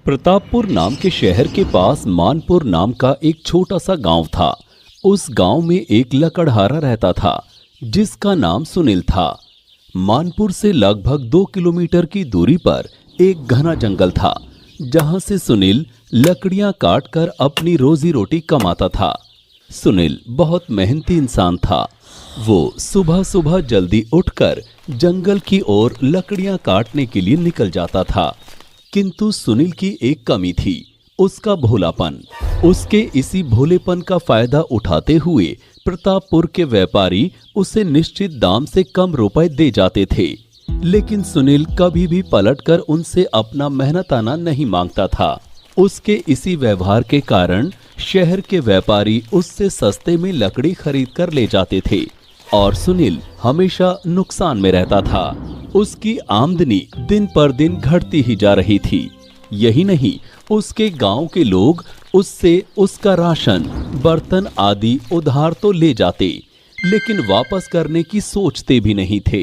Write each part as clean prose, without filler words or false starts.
प्रतापपुर नाम के शहर के पास मानपुर नाम का एक छोटा सा गांव था। उस गांव में एक लकड़हारा रहता था जिसका नाम सुनील था। मानपुर से लगभग 2 किलोमीटर की दूरी पर एक घना जंगल था जहां से सुनील लकड़ियां काटकर अपनी रोजी रोटी कमाता था। सुनील बहुत मेहनती इंसान था। वो सुबह सुबह जल्दी उठकर जंगल की ओर लकड़ियां काटने के लिए निकल जाता था। किंतु सुनील की एक कमी थी, उसका भोलापन। उसके इसी भोलेपन का फायदा उठाते हुए प्रतापपुर के व्यापारी उसे निश्चित दाम से कम रुपए दे जाते थे, लेकिन सुनील कभी भी पलटकर उनसे अपना मेहनताना नहीं मांगता था। उसके इसी व्यवहार के कारण शहर के व्यापारी उससे सस्ते में लकड़ी खरीद कर ले जाते थे और सुनील हमेशा नुकसान में रहता था। उसकी आमदनी दिन पर दिन घटती ही जा रही थी। यही नहीं, उसके गांव के लोग उससे उसका राशन, बर्तन आदि उधार तो ले जाते, लेकिन वापस करने की सोचते भी नहीं थे।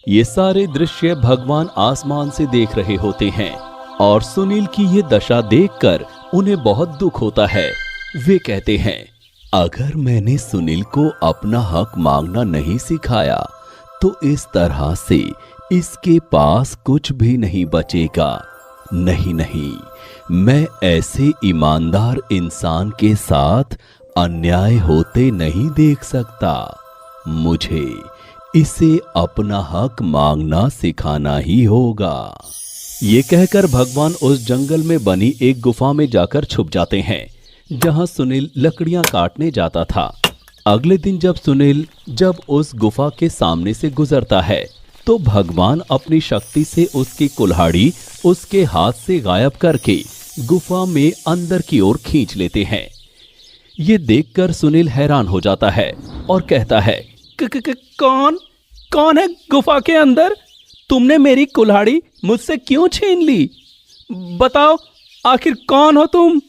ये सारे दृश्य भगवान आसमान से देख रहे होते हैं और सुनील की ये दशा देखकर उन्हें बहुत दुख होता है। वे कहते हैं, अगर मैंने सुनील को अपना हक मांगना नहीं सिखाया तो इस तरह से इसके पास कुछ भी नहीं बचेगा। नहीं नहीं, मैं ऐसे ईमानदार इंसान के साथ अन्याय होते नहीं देख सकता। मुझे इसे अपना हक मांगना सिखाना ही होगा। ये कहकर भगवान उस जंगल में बनी एक गुफा में जाकर छुप जाते हैं जहां सुनील लकड़ियां काटने जाता था। अगले दिन जब सुनील उस गुफा के सामने से गुजरता है तो भगवान अपनी शक्ति से उसकी कुल्हाड़ी उसके हाथ से गायब करके गुफा में अंदर की ओर खींच लेते हैं। ये देखकर सुनील हैरान हो जाता है और कहता है, कौन है गुफा के अंदर? तुमने मेरी कुल्हाड़ी मुझसे क्यों छीन ली? बताओ, आखिर कौन हो तुम?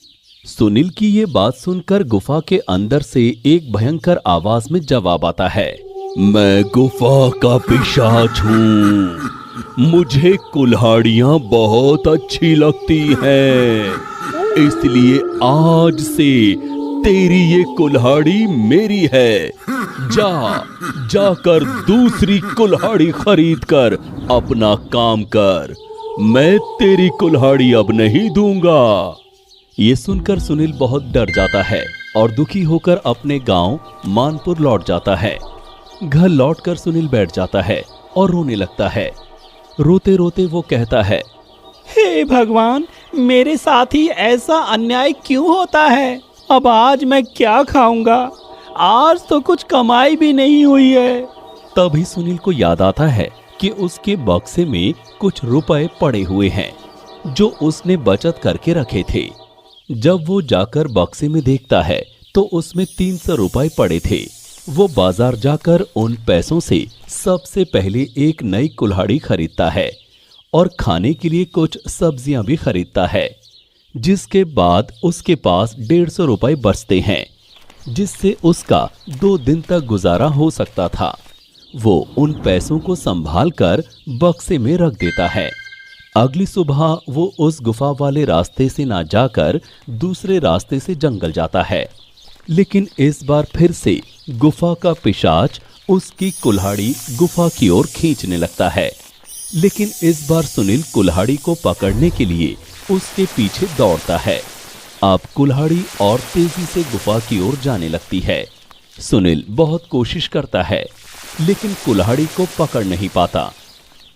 सुनील की ये बात सुनकर गुफा के अंदर से एक भयंकर आवाज में जवाब आता है, मैं गुफा का पिशाच हूँ। मुझे कुल्हाड़ियाँ बहुत अच्छी लगती हैं, इसलिए आज से तेरी ये कुल्हाड़ी मेरी है। जाकर दूसरी कुल्हाड़ी खरीद कर अपना काम कर। मैं तेरी कुल्हाड़ी अब नहीं दूंगा। ये सुनकर सुनील बहुत डर जाता है और दुखी होकर अपने गांव मानपुर लौट जाता है। घर लौटकर सुनील बैठ जाता है और रोने लगता है। रोते रोते वो कहता है, हे भगवान, मेरे साथ ही ऐसा अन्याय क्यों होता है? अब आज मैं क्या खाऊंगा? आज तो कुछ कमाई भी नहीं हुई है। तभी सुनील को याद आता है कि उसके बक्से में कुछ रुपए पड़े हुए हैं जो उसने बचत करके रखे थे। जब वो जाकर बक्से में देखता है तो उसमें 300 रुपए पड़े थे। वो बाजार जाकर उन पैसों से सबसे पहले एक नई कुल्हाड़ी खरीदता है और खाने के लिए कुछ सब्जियां भी खरीदता है, जिसके बाद उसके पास 150 रुपए बचते हैं, जिससे उसका 2 दिन तक गुजारा हो सकता था। वो उन पैसों को संभाल कर बक्से में रख देता है। अगली सुबह वो उस गुफा वाले रास्ते से ना जाकर दूसरे रास्ते से जंगल जाता है, लेकिन इस बार फिर से गुफा का पिशाच उसकी कुल्हाड़ी गुफा की ओर खींचने लगता है। लेकिन इस बार सुनील कुल्हाड़ी को पकड़ने के लिए उसके पीछे दौड़ता है। अब कुल्हाड़ी और तेजी से गुफा की ओर जाने लगती है। सुनील बहुत कोशिश करता है लेकिन कुल्हाड़ी को पकड़ नहीं पाता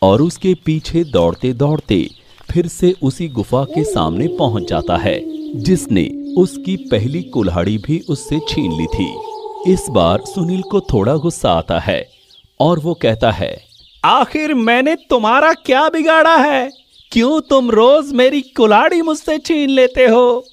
और उसके पीछे दौड़ते दौड़ते फिर से उसी गुफा के सामने पहुंच जाता है जिसने उसकी पहली कुल्हाड़ी भी उससे छीन ली थी। इस बार सुनील को थोड़ा गुस्सा आता है और वो कहता है, आखिर मैंने तुम्हारा क्या बिगाड़ा है? क्यों तुम रोज मेरी कुल्हाड़ी मुझसे छीन लेते हो?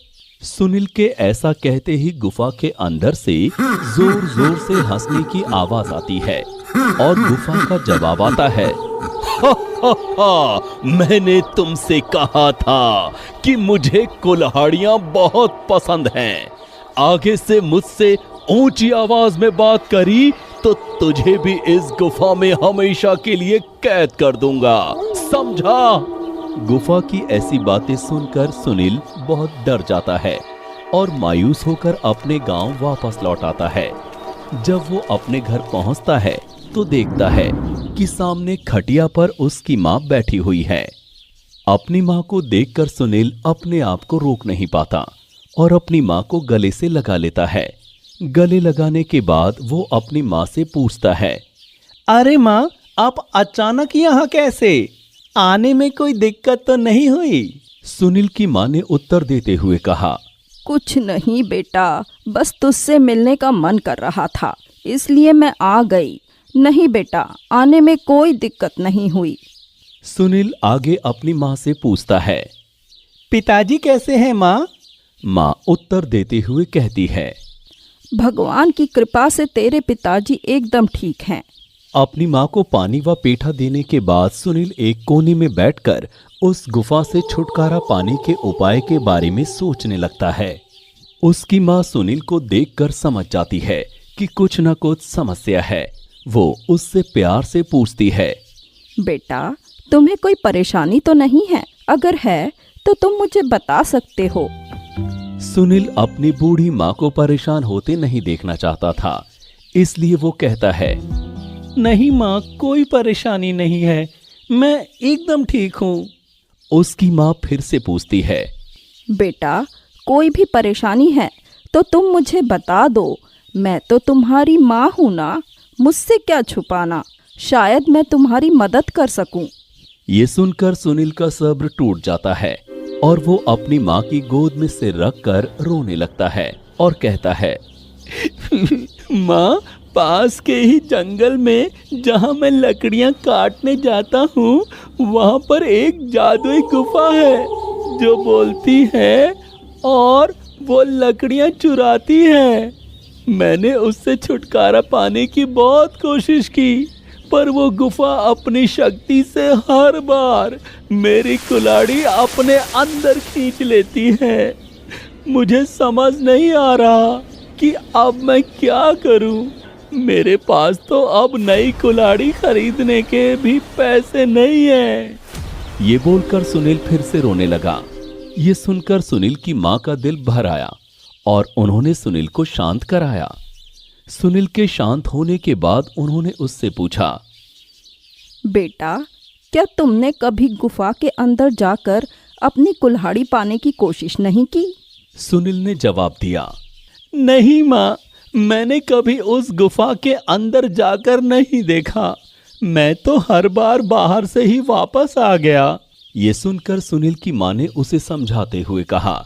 सुनील के ऐसा कहते ही गुफा के अंदर से जोर जोर से हंसने की आवाज आती है और गुफा का जवाब आता है, हा, हा, हा, मैंने तुमसे कहा था कि मुझे कुल्हाड़ियां बहुत पसंद हैं। आगे से मुझसे ऊंची आवाज में बात करी तो तुझे भी इस गुफा में हमेशा के लिए कैद कर दूंगा, समझा? गुफा की ऐसी बातें सुनकर सुनील बहुत डर जाता है और मायूस होकर अपने गांव वापस लौट आता है। जब वो अपने घर पहुंचता है तो देखता है कि सामने खटिया पर उसकी माँ बैठी हुई है। अपनी माँ को देखकर सुनील अपने आप को रोक नहीं पाता और अपनी माँ को गले से लगा लेता है। गले लगाने के बाद वो अपनी माँ से पूछता है, अरे माँ, आप अचानक यहाँ कैसे? आने में कोई दिक्कत तो नहीं हुई? सुनील की माँ ने उत्तर देते हुए कहा, कुछ नहीं बेटा, बस तुझसे मिलने का मन कर रहा था, इसलिए मैं आ गई। नहीं बेटा, आने में कोई दिक्कत नहीं हुई। सुनील आगे अपनी माँ से पूछता है, पिताजी कैसे हैं माँ? माँ उत्तर देते हुए कहती है, भगवान की कृपा से तेरे पिताजी एकदम ठीक हैं। अपनी माँ को पानी व पेठा देने के बाद सुनील एक कोने में बैठकर उस गुफा से छुटकारा पाने के उपाय के बारे में सोचने लगता है। उसकी माँ सुनील को देखकर समझ जाती है कि कुछ न कुछ समस्या है। वो उससे प्यार से पूछती है, बेटा, तुम्हें कोई परेशानी तो नहीं है? अगर है तो तुम मुझे बता सकते हो। सुनील अपनी बूढ़ी माँ को परेशान होते नहीं देखना चाहता था, इसलिए वो कहता है, नहीं माँ, कोई परेशानी नहीं है, मैं एकदम ठीक हूँ। उसकी माँ फिर से पूछती है, बेटा, कोई भी परेशानी है तो तुम मुझे बता दो, मैं तो तुम्हारी माँ हूँ ना, मुझसे क्या छुपाना, शायद मैं तुम्हारी मदद कर सकूं। ये सुनकर सुनील का सब्र टूट जाता है और वो अपनी माँ की गोद में सिर रखकर रोने लगता है और कहता है, माँ, पास के ही जंगल में जहाँ मैं लकड़ियाँ काटने जाता हूँ, वहाँ पर एक जादुई गुफा है जो बोलती है और वो लकड़ियाँ चुराती है। मैंने उससे छुटकारा पाने की बहुत कोशिश की, पर वो गुफा अपनी शक्ति से हर बार मेरी कुल्हाड़ी अपने अंदर खींच लेती है। मुझे समझ नहीं आ रहा कि अब मैं क्या करूं। मेरे पास तो अब नई कुल्हाड़ी खरीदने के भी पैसे नहीं हैं। ये बोलकर सुनील फिर से रोने लगा। ये सुनकर सुनील की माँ का दिल भर आया और उन्होंने सुनील को शांत कराया। सुनील के शांत होने के बाद उन्होंने उससे पूछा, बेटा, क्या तुमने कभी गुफा के अंदर जाकर अपनी कुल्हाड़ी पाने की कोशिश नहीं की? सुनील ने जवाब दिया, नहीं माँ, मैंने कभी उस गुफा के अंदर जाकर नहीं देखा। मैं तो हर बार बाहर से ही वापस आ गया। ये सुनकर सुनील की माँ ने उसे समझाते हुए कहा,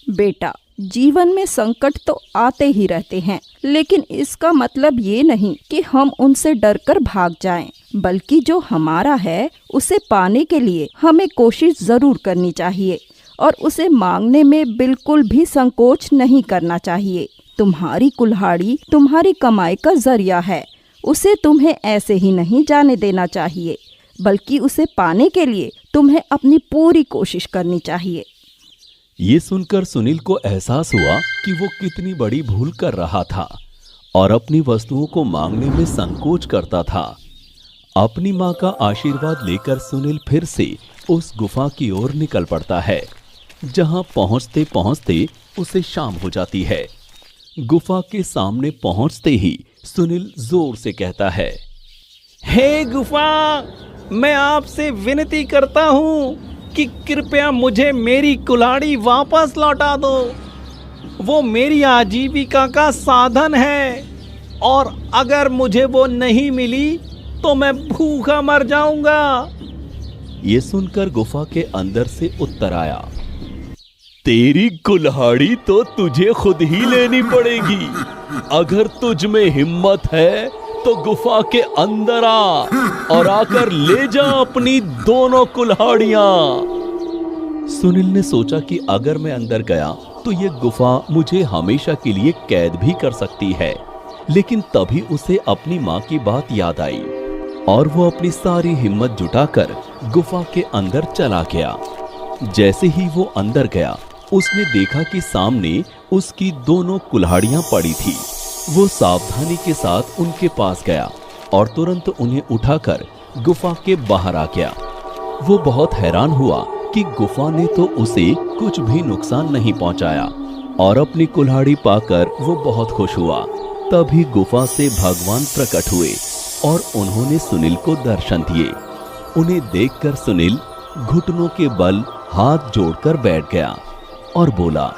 बेटा, जीवन में संकट तो आते ही रहते हैं, लेकिन इसका मतलब ये नहीं कि हम उनसे डरकर भाग जाएं, बल्कि जो हमारा है उसे पाने के लिए हमें कोशिश जरूर करनी चाहिए और उसे मांगने में बिल्कुल भी संकोच नहीं करना चाहिए। तुम्हारी कुल्हाड़ी तुम्हारी कमाई का जरिया है, उसे तुम्हें ऐसे ही नहीं जाने देना चाहिए, बल्कि उसे पाने के लिए तुम्हें अपनी पूरी कोशिश करनी चाहिए। ये सुनकर सुनील को एहसास हुआ कि वो कितनी बड़ी भूल कर रहा था और अपनी वस्तुओं को मांगने में संकोच करता था। अपनी माँ का आशीर्वाद लेकर सुनील फिर से उस गुफा की ओर निकल पड़ता है, जहाँ पहुँचते पहुँचते उसे शाम हो जाती है। गुफा के सामने पहुँचते ही सुनील जोर से कहता है, हे गुफा, मैं आपसे विनती करता हूँ कि कृपया मुझे मेरी कुल्हाड़ी वापस लौटा दो। वो मेरी आजीविका का साधन है और अगर मुझे वो नहीं मिली तो मैं भूखा मर जाऊंगा। ये सुनकर गुफा के अंदर से उत्तर आया, तेरी कुल्हाड़ी तो तुझे खुद ही लेनी पड़ेगी। अगर तुझ में हिम्मत है तो गुफा के अंदर आ और आकर ले जा अपनी दोनों कुल्हाड़ियां। सुनील ने सोचा कि अगर मैं अंदर गया तो ये गुफा मुझे हमेशा के लिए कैद भी कर सकती है, लेकिन तभी उसे अपनी माँ की बात याद आई और वो अपनी सारी हिम्मत जुटाकर गुफा के अंदर चला गया। जैसे ही वो अंदर गया, उसने देखा कि सामने उसकी दोनों कुल्हाड़ियां पड़ी थी। वो सावधानी के साथ उनके पास गया और तुरंत उन्हें उठाकर गुफा के बाहर आ गया। वो बहुत हैरान हुआ कि गुफा ने तो उसे कुछ भी नुकसान नहीं पहुंचाया और अपनी कुल्हाड़ी पाकर वो बहुत खुश हुआ। तभी गुफा से भगवान प्रकट हुए और उन्होंने सुनील को दर्शन दिए। उन्हें देखकर सुनील घुटनों के बल हाथ जोड़कर बैठ गया और बोला,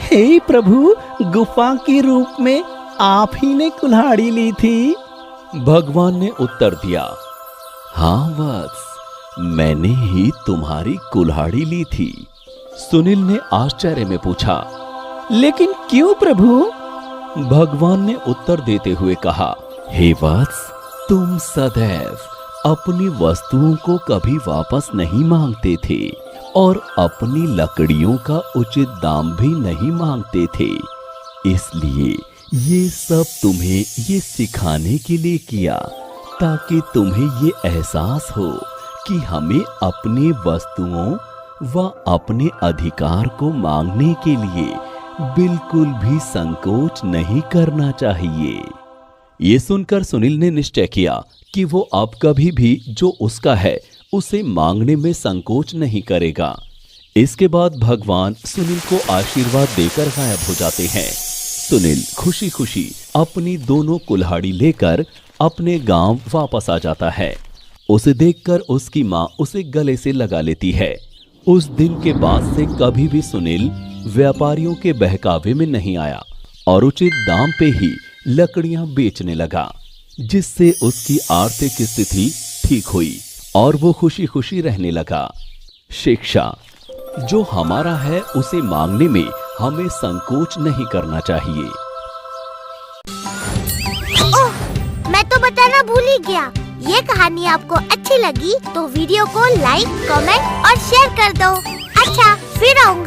हे प्रभु, गुफा के रूप में आप ही ने कुल्हाड़ी ली थी। भगवान ने उत्तर दिया, हाँ वत्स, मैंने ही तुम्हारी कुल्हाड़ी ली थी। सुनील ने आश्चर्य में पूछा, लेकिन क्यों प्रभु? भगवान ने उत्तर देते हुए कहा, हे वत्स, तुम सदैव अपनी वस्तुओं को कभी वापस नहीं मांगते थे और अपनी लकड़ियों का उचित दाम भी नहीं मांगते थे। इसलिए ये सब तुम्हें ये सिखाने के लिए किया ताकि तुम्हें ये एहसास हो कि हमें अपनी वस्तुओं व अपने अधिकार को मांगने के लिए बिल्कुल भी संकोच नहीं करना चाहिए। ये सुनकर सुनील ने निश्चय किया कि वो अब कभी भी जो उसका है उसे मांगने में संकोच नहीं करेगा। इसके बाद भगवान सुनील को आशीर्वाद देकर गायब हो जाते हैं। सुनील खुशी खुशी अपनी दोनों कुल्हाड़ी लेकर अपने गांव वापस आ जाता है। उसे देखकर उसकी माँ उसे गले से लगा लेती है। उस दिन के बाद से कभी भी सुनील व्यापारियों के बहकावे में नहीं आया और उचित दाम पे ही लकड़ियां बेचने लगा, जिससे उसकी आर्थिक स्थिति ठीक हुई और वो खुशी खुशी रहने लगा। शिक्षा, जो हमारा है उसे मांगने में हमें संकोच नहीं करना चाहिए। ओह, मैं तो बताना भूल ही गया। ये कहानी आपको अच्छी लगी तो वीडियो को लाइक, कमेंट और शेयर कर दो। अच्छा, फिर आऊंगा।